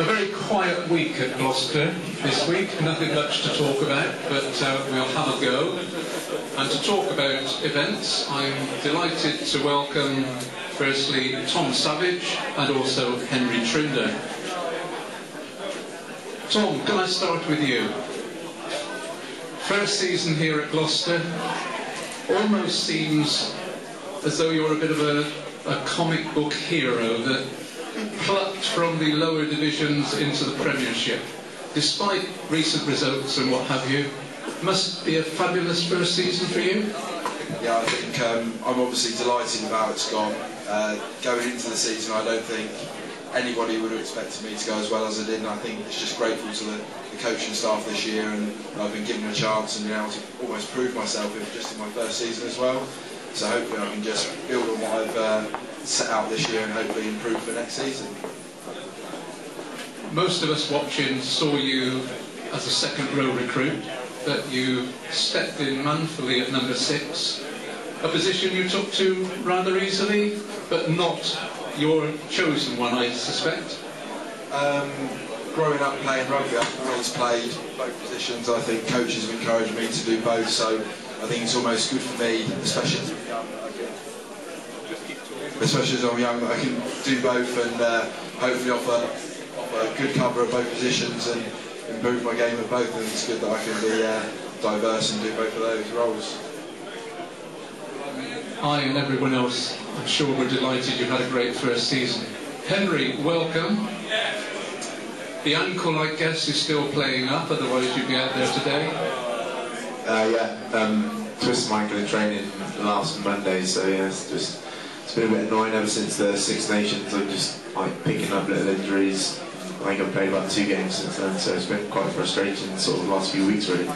A very quiet week at Gloucester this week, nothing much to talk about, but we'll have a go. And to talk about events, I'm delighted to welcome firstly Tom Savage and also Henry Trinder. Tom, can I start with you? First season here at Gloucester, almost seems as though you're a bit of a comic book hero that plucked from the lower divisions into the Premiership. Despite recent results and what have you, must be a fabulous first season for you? Yeah, I think I'm obviously delighted with how it's gone. Going into the season, I don't think anybody would have expected me to go as well as I did, and I think it's just grateful to the coaching staff this year, and I've been given a chance and been able to almost prove myself just in my first season as well. So hopefully I can just build on what I've set out this year and hopefully improve for next season. Most of us watching saw you as a second row recruit, but you stepped in manfully at number 6, a position you took to rather easily, but not your chosen one, I suspect. Growing up playing rugby, I've always played both positions. I think coaches have encouraged me to do both, so I think it's almost good for me, especially as I'm young, that I can do both and hopefully offer a good cover of both positions and improve my game at both. And it's good that I can be diverse and do both of those roles. I and everyone else, I'm sure, we're delighted you've had a great first season. Henry, welcome. The ankle, I guess, is still playing up, otherwise you'd be out there today. Twisted my ankle in training last Monday, so yeah, it's been a bit annoying ever since the Six Nations. I'm just picking up little injuries. I think I've played about 2 games since then, so it's been quite frustrating sort of the last few weeks really.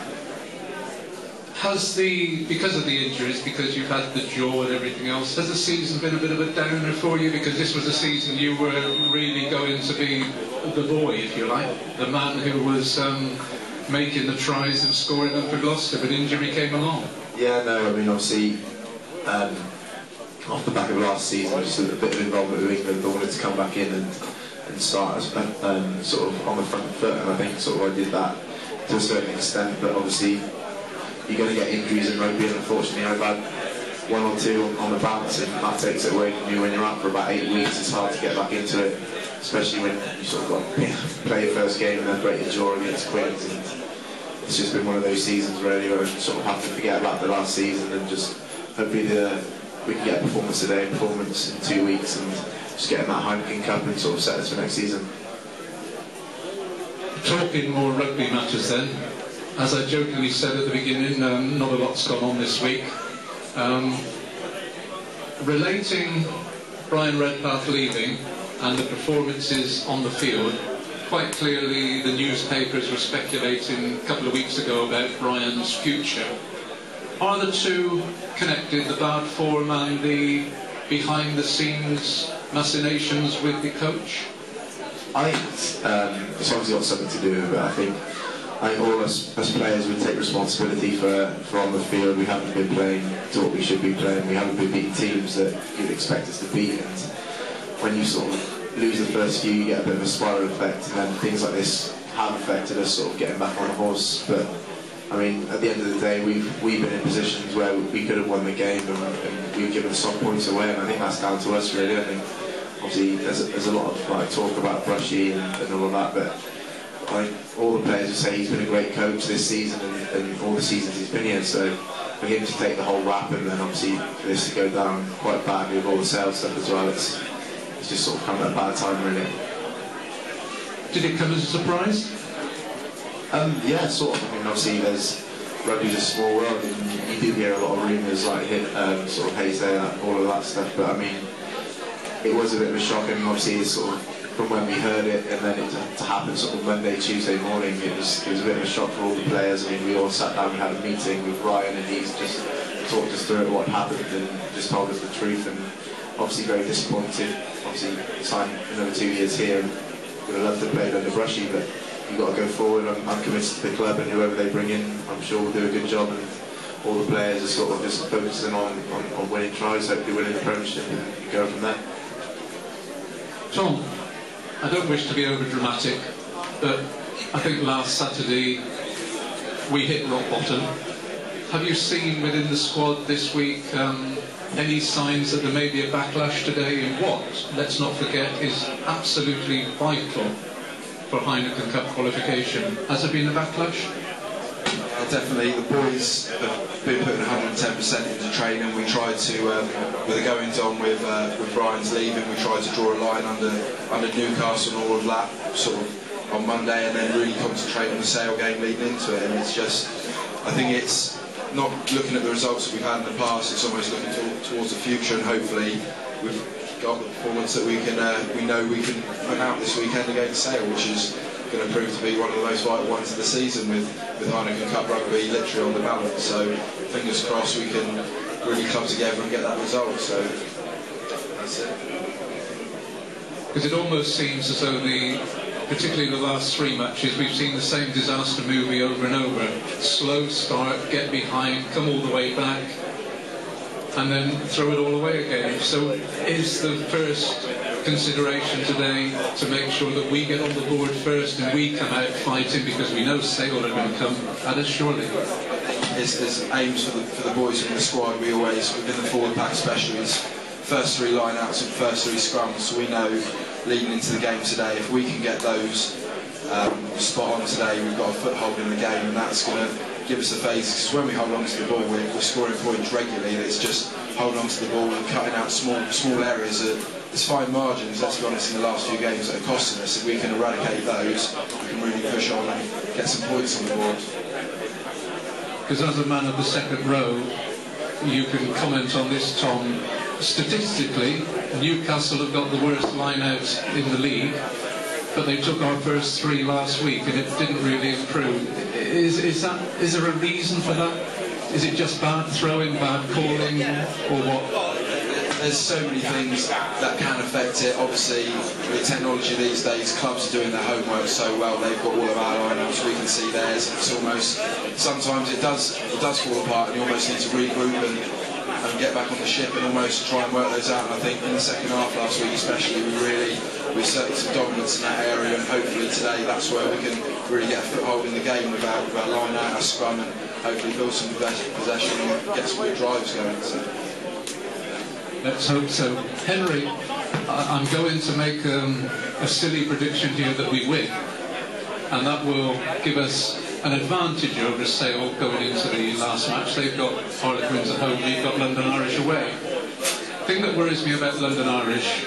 Has because of the injuries, because you've had the jaw and everything else, has the season been a bit of a downer for you? Because this was a season you were really going to be the boy, if you like, the man who was making the tries and scoring them for Gloucester, but injury came along. Yeah, no, I mean obviously off the back of last season, just a bit of involvement with England, I wanted to come back in and start sort of on the front foot, and I think sort of I did that to a certain extent, but obviously you're going to get injuries in rugby, and unfortunately I've had 1 or 2 on the bounce, and that takes it away from you. When you're out for about 8 weeks, it's hard to get back into it, especially when you sort of got to play your first game and then break your jaw against Queens. And it's just been one of those seasons really where I sort of have to forget about the last season and just hopefully we can get a performance today, performance in 2 weeks, and just get in that Heineken Cup and sort of set us for next season. Talking more rugby matters then, as I jokingly said at the beginning, not a lot's gone on this week. Relating Brian Redpath leaving and the performances on the field, quite clearly the newspapers were speculating a couple of weeks ago about Brian's future. Are the two connected, the bad form and the behind-the-scenes machinations with the coach? I think it's obviously got something to do with it. I think all us players would take responsibility for on the field. We haven't been playing to what we should be playing. We haven't been beating teams that you'd expect us to beat. And when you sort of lose the first few, you get a bit of a spiral effect, and then things like this have affected us sort of getting back on the horse. But I mean, at the end of the day, we've been in positions where we could have won the game, and we've given some points away, and I think that's down to us really. I think obviously there's a lot of talk about Brushy and all of that, but I think all the players would say he's been a great coach this season and all the seasons he's been here. So for him to take the whole rap and then obviously for this to go down quite badly with all the sales stuff as well, it's just sort of come at a bad time really. Did it come as a surprise? Yeah, sort of. I mean, obviously rugby's a small world, and you do hear a lot of rumours like sort of Haysay, all of that stuff, but I mean, it was a bit of a shock, and obviously it's sort of from when we heard it and then it to happen sort of Monday, Tuesday morning, it was a bit of a shock for all the players. I mean, we all sat down and had a meeting with Ryan, and he's just talked us through what happened and just told us the truth, and obviously very disappointed. Obviously signed another 2 years here, and would have loved to play under Brushy, but you've got to go forward. I'm committed to the club, and whoever they bring in, I'm sure will do a good job, and all the players are sort of just focusing on winning tries, hopefully winning the Premiership, and go from there. Tom, I don't wish to be over dramatic, but I think last Saturday we hit rock bottom. Have you seen within the squad this week any signs that there may be a backlash today in what, let's not forget, is absolutely vital for Heineken Cup qualification? Has there been a backlash? Definitely, the boys have been putting 110% into training. We tried to, with the goings on with Brian's leaving, we tried to draw a line under Newcastle and all of that sort of on Monday, and then really concentrate on the Sale game leading into it. And it's just, I think it's not looking at the results that we've had in the past. It's almost looking towards the future, and hopefully we've got the performance that we know we can put out this weekend against Sale, which is going to prove to be one of the most vital ones of the season with Heineken Cup Rugby literally on the balance. So fingers crossed we can really come together and get that result. So that's it. Because it almost seems as though particularly the last three matches, we've seen the same disaster movie over and over. Slow start, get behind, come all the way back, and then throw it all away again. So is the first consideration today to make sure that we get on the board first and we come out fighting, because we know Sale are going to come at us surely? As aims for the boys in the squad, we always, within the forward pack especially, is first three line-outs and first three scrums. So we know leading into the game today, if we can get those spot on today, we've got a foothold in the game, and that's going to give us the phase. Because when we hold on to the ball, we're scoring points regularly, and it's just holding on to the ball and cutting out small areas. There's fine margins, let's be honest, in the last few games that are costing us. If we can eradicate those, we can really push on and get some points on the board. Because as a man of the second row, you can comment on this, Tom. Statistically, Newcastle have got the worst line-out in the league, but they took our first three last week and it didn't really improve. Is there a reason for that? Is it just bad throwing, bad calling, or what? There's so many things that can affect it. Obviously, with technology these days, clubs are doing their homework so well. They've got all of our lineups, we can see theirs. It's almost, sometimes it does fall apart, and you almost need to regroup and get back on the ship and almost try and work those out. And I think in the second half last week especially, we certainly some dominance in that area, and hopefully today that's where we can really get a foothold in the game with our line out, our scrum, and hopefully build some possession and get some good drives going. So. Let's hope so. Henry, I'm going to make a silly prediction here that we win, and that will give us an advantage over Sale going into the last match. They've got Harlequins at home, we've got London Irish away. The thing that worries me about London Irish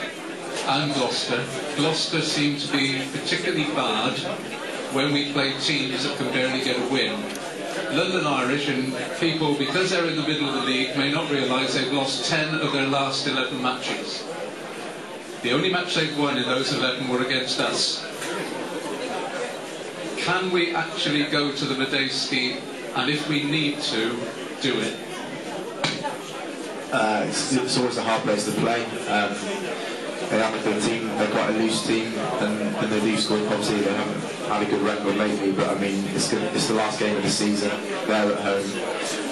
and Gloucester seem to be particularly bad when we play teams that can barely get a win. London Irish, and people, because they're in the middle of the league, may not realise they've lost 10 of their last 11 matches. The only match they've won in those 11 were against us. Can we actually go to the Medeski, and if we need to, do it? It's always a hard place to play. They have a good team, they're quite a loose team, and they do score. Obviously they haven't had a good record lately, but I mean, it's the last game of the season. They're at home,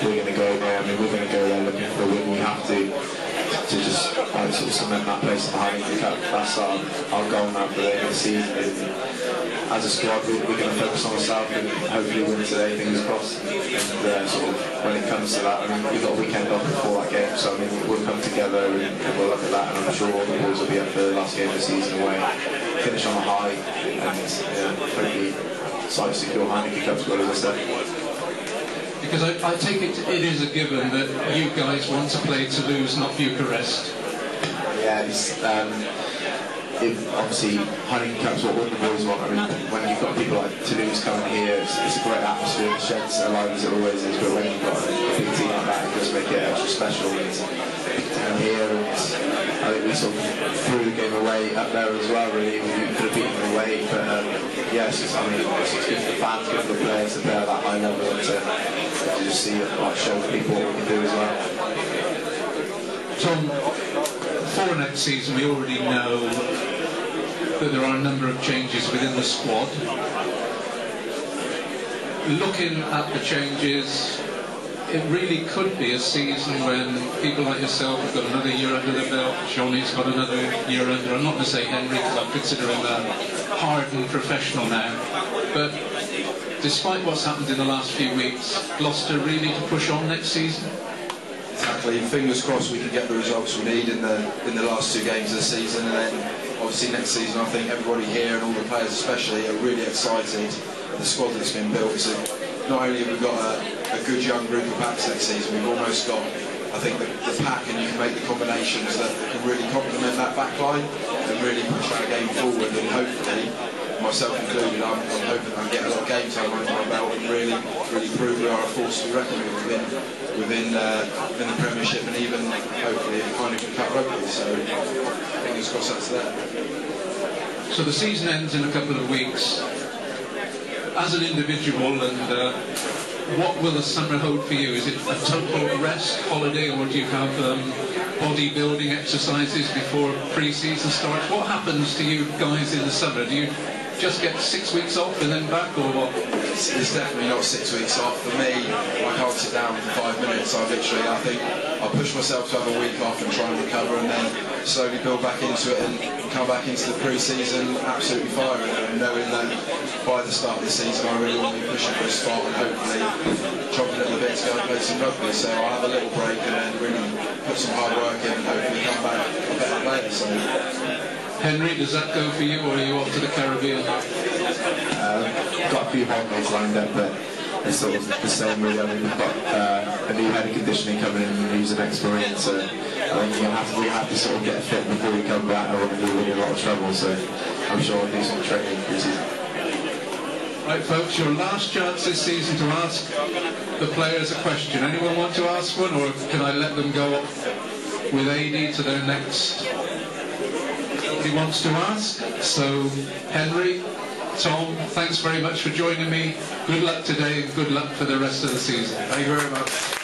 we're going to go there. I mean, we're going to go there looking for a win. We have to just sort of cement that place in the Heineken Cup. That's our goal now for the end of the season. And as a squad, we're going to focus on ourselves and hopefully win today, fingers crossed. And sort of when it comes to that, I mean, we've got a weekend off before that game, so I mean, we'll come together and we'll look at that, and I'm sure all the boys will be up for the last game of the season away, finish on a high, and hopefully side secure Heineken Cup squad, as I said. Because I take it is a given that you guys want to play Toulouse, not Bucharest. Yeah, obviously Heineken Cup's what all the boys want. I mean, when you've got people like Toulouse coming here, it's a great atmosphere, the shed's alive as it always is, but when you've got a big team like that, it does make it extra special. And here, and I think we sort of threw the game away up there as well, really. We could have beaten them away, but yes, I mean, it's good for the fans, good for the players to play at that high level, and to just see, show people what we can do as well. Tom, for next season we already know that there are a number of changes within the squad. Looking at the changes, it really could be a season when people like yourself have got another year under the belt, Johnny's got another year under. I'm not going to say Henry because I consider him a hardened professional now, but despite what's happened in the last few weeks, Gloucester really to push on next season? Exactly. Fingers crossed we can get the results we need in the last 2 games of the season, and then obviously next season I think everybody here and all the players especially are really excited. The squad that's been built is not only have we got a good young group of backs next season, we've almost got, I think, the pack, and you can make the combinations that can really complement that back line and really push that game forward, and hopefully, myself included, I'm hoping I can get a lot of game time under my belt and really prove we are a force to be reckoned with within the Premiership and even hopefully in Heineken Cup Rugby. So fingers crossed that's there. So the season ends in a couple of weeks. As an individual, and what will the summer hold for you? Is it a total rest, holiday, or do you have bodybuilding exercises before pre-season starts? What happens to you guys in the summer? Do you just get 6 weeks off and then back, or what? It's definitely not 6 weeks off. For me, I can't sit down for 5 minutes. I think I'll push myself to have a week off and try and recover, and then slowly build back into it and come back into the pre-season absolutely firing, and knowing that by the start of the season I really want to be pushing for a spot and hopefully chopping at the bit to go and play some rugby. So I'll have a little break and then really put some hard work in and hopefully come back a better player. So. Henry, does that go for you, or are you off to the Caribbean? Got a few holidays lined up, but it's sort of the same really. I mean, we've got a new head of conditioning coming in who's an ex-Marine, so I think we have to sort of get fit before we come back, or we'll be in a lot of trouble, so I'm sure we'll do some training pre-season. Right, folks, your last chance this season to ask the players a question. Anyone want to ask one, or can I let them go with AD to their next? He wants to ask. So, Henry, Tom, thanks very much for joining me. Good luck today and good luck for the rest of the season. Thank you very much.